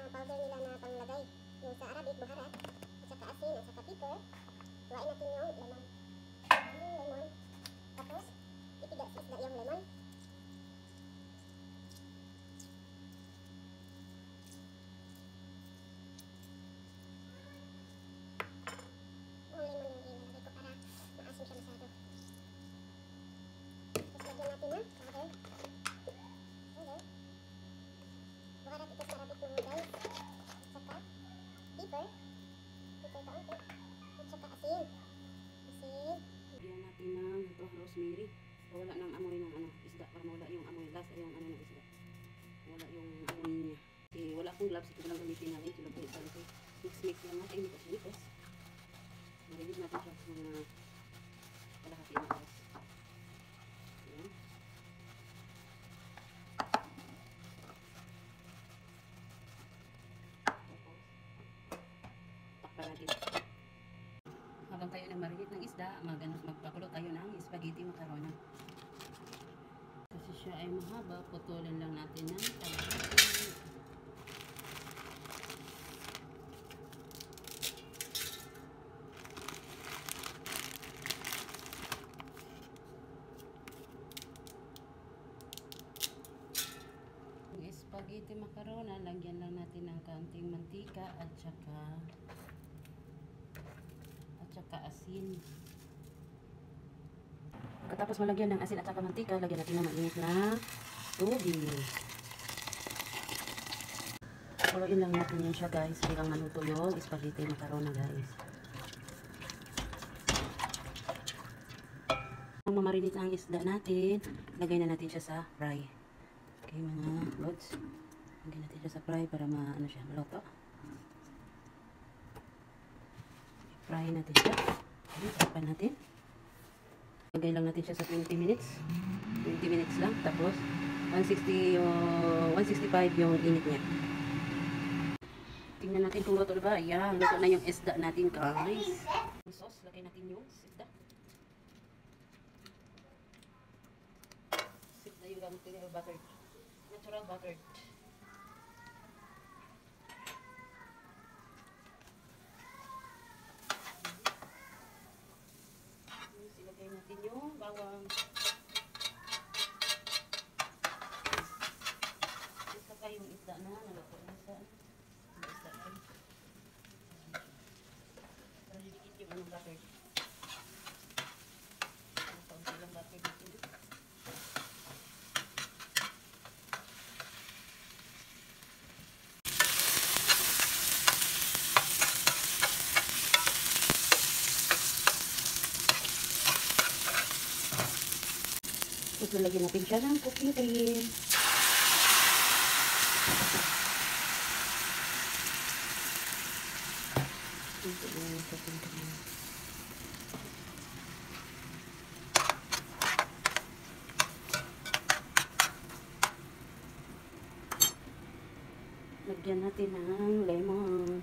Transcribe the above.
ang powder nila na panglagay. Yung sa Arabic, buharat, at saka asin, at saka pepper. Huwain natin yung lemon. Yung lemon. Tapos, ipiga sa isda yung lemon. Yung lemon yung ilalagay ko para maasim siya masyado. Tapos lagyan natin ng powder. Buharat ito sa Arabic mga guys. At saka pepper. Pepper kaunti. At saka asin. Asin. Lagyan natin ng ito, rosemary. Wala ng amoy ng isda. Para wala yung amoy lasa yung ng isda. Wala yung amoy niya. Kasi wala akong gloves. Ito lang gamitin natin. Ito lang po ito. Mix lang natin. Mix. Marigid natin siya sa mga kalahati na oras. Ayan. Habang tayo nagmarinate ng isda, magpakulo tayo ng spaghetti macaroni. Kasi siya ay mahaba, putulin lang natin ng kalahati. Yung spaghetti macaroni, lagyan lang natin ng kaunting mantika at saka asin. Pagkatapos malagyan ng asin at saka mantika, lagyan natin ng mainit na tubig. Kuluin lang natin yan siya guys, hanggang maluto yung spaghetti macaroni guys. Ang mamarinate ang isda natin, lagay na natin siya sa fry. Okay mga lods, lagay natin siya sa fry para maluto. Fry natin siya. Tapan natin. Lagay lang natin siya sa 20 minutes. 20 minutes lang. Tapos, 165 yung init niya. Tingnan natin kung luto ba. Ayan, luto na yung isda natin guys. Yung sauce, lagay natin yung isda. Isda yung gamit ko yung buttered. Natural buttered. Ilagay natin yung bawang. Ito pa yung isda na naluto na sa isda na. Para dikit yung anong butter. Ang kaunti lang butter dito. Tapos lalagyan natin siya ng cooking cream. Ito yung cooking cream. Lagyan natin ng lemon.